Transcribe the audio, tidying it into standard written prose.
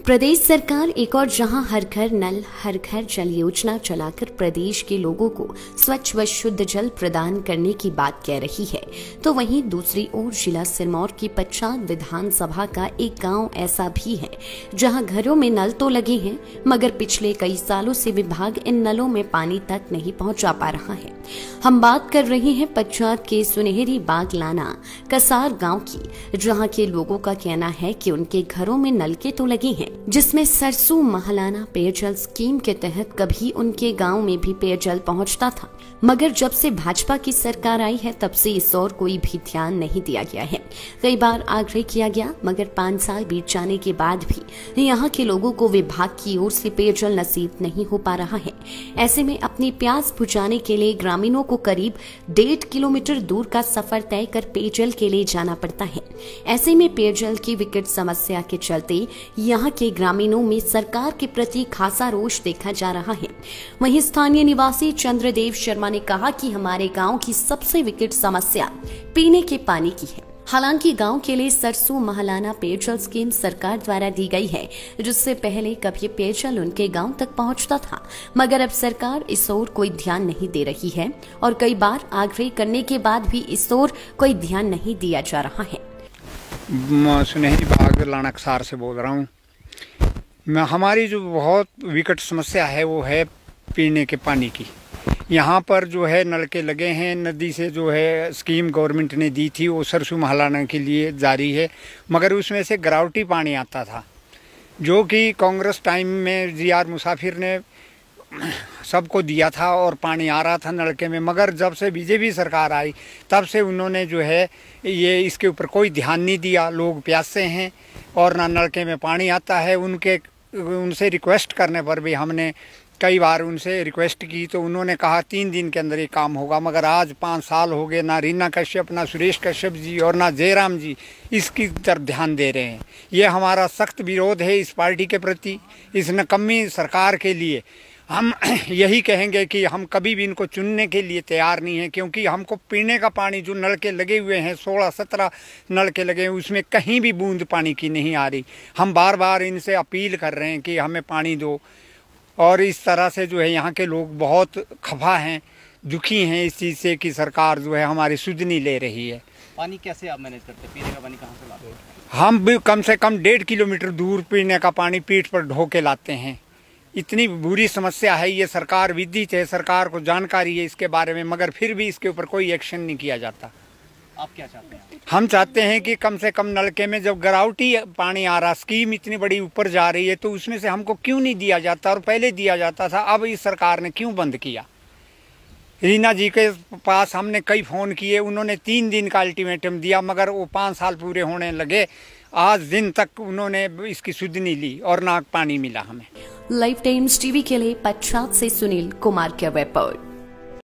प्रदेश सरकार एक और जहां हर घर नल हर घर जल योजना चलाकर प्रदेश के लोगों को स्वच्छ व शुद्ध जल प्रदान करने की बात कह रही है, तो वहीं दूसरी ओर जिला सिरमौर की पच्छाद विधानसभा का एक गांव ऐसा भी है जहां घरों में नल तो लगे हैं, मगर पिछले कई सालों से विभाग इन नलों में पानी तक नहीं पहुंचा पा रहा है। हम बात कर रहे हैं पच्छाद के सुनहरी बागलाना कसार गांव की, जहां के लोगों का कहना है कि उनके घरों में नलके तो लगे हैं, जिसमें सरसू महालाना पेयजल स्कीम के तहत कभी उनके गांव में भी पेयजल पहुंचता था, मगर जब से भाजपा की सरकार आई है तब से इस ओर कोई भी ध्यान नहीं दिया गया है। कई बार आग्रह किया गया, मगर 5 साल बीत जाने के बाद भी यहाँ के लोगों को विभाग की ओर से पेयजल नसीब नहीं हो पा रहा है। ऐसे में अपनी प्यास बुझाने के लिए ग्रामीणों को करीब 1.5 किलोमीटर दूर का सफर तय कर पेयजल के लिए जाना पड़ता है। ऐसे में पेयजल की विकट समस्या के चलते यहाँ के ग्रामीणों में सरकार के प्रति खासा रोष देखा जा रहा है। वहीं स्थानीय निवासी चंद्रदेव शर्मा ने कहा कि हमारे गांव की सबसे विकट समस्या पीने के पानी की है। हालांकि गांव के लिए सरसू महालाना पेयजल स्कीम सरकार द्वारा दी गई है, जिससे पहले कभी पेयजल उनके गांव तक पहुंचता था, मगर अब सरकार इस ओर कोई ध्यान नहीं दे रही है और कई बार आग्रह करने के बाद भी इस ओर कोई ध्यान नहीं दिया जा रहा है। सुनहरी बागलाना कसार से बोल रहा हूँ। हमारी जो बहुत विकट समस्या है वो है पीने के पानी की। यहाँ पर जो है नलके लगे हैं, नदी से जो है स्कीम गवर्नमेंट ने दी थी वो सरसू महालाना के लिए जारी है, मगर उसमें से ग्राउटी पानी आता था, जो कि कांग्रेस टाइम में जीआर मुसाफिर ने सबको दिया था और पानी आ रहा था नलके में। मगर जब से बीजेपी सरकार आई तब से उन्होंने जो है ये इसके ऊपर कोई ध्यान नहीं दिया। लोग प्यासे हैं और ना नलके में पानी आता है। उनसे रिक्वेस्ट करने पर भी हमने कई बार उनसे रिक्वेस्ट की तो उन्होंने कहा 3 दिन के अंदर ये काम होगा, मगर आज 5 साल हो गए, ना रीना कश्यप, ना सुरेश कश्यप जी और ना जयराम जी इसकी तरफ ध्यान दे रहे हैं। ये हमारा सख्त विरोध है इस पार्टी के प्रति, इस नकम्मी सरकार के लिए। हम यही कहेंगे कि हम कभी भी इनको चुनने के लिए तैयार नहीं हैं, क्योंकि हमको पीने का पानी जो नलके लगे हुए हैं 16-17 नलके लगे हैं, उसमें कहीं भी बूंद पानी की नहीं आ रही। हम बार बार इनसे अपील कर रहे हैं कि हमें पानी दो, और इस तरह से जो है यहाँ के लोग बहुत खफा हैं, दुखी हैं इस चीज़ से कि सरकार जो है हमारी सुध नहीं ले रही है। पानी कैसे आप मैनेज करते हैं? पीने का पानी कहाँ से लाते हैं? हम भी कम से कम 1.5 किलोमीटर दूर पीने का पानी पीठ पर ढो के लाते हैं। इतनी बुरी समस्या है। ये सरकार विदित है, सरकार को जानकारी है इसके बारे में, मगर फिर भी इसके ऊपर कोई एक्शन नहीं किया जाता। आप क्या चाहते हैं? हम चाहते हैं कि कम से कम नलके में जब ग्राउटी पानी आ रहा, स्कीम इतनी बड़ी ऊपर जा रही है, तो उसमें से हमको क्यों नहीं दिया जाता, और पहले दिया जाता था, अब इस सरकार ने क्यों बंद किया। रीना जी के पास हमने कई फ़ोन किए, उन्होंने 3 दिन का अल्टीमेटम दिया, मगर वो 5 साल पूरे होने लगे, आज दिन तक उन्होंने इसकी सुध नहीं ली और ना पानी मिला हमें। लाइव टाइम्स टीवी के लिए पच्छाद से सुनील कुमार की रिपोर्ट।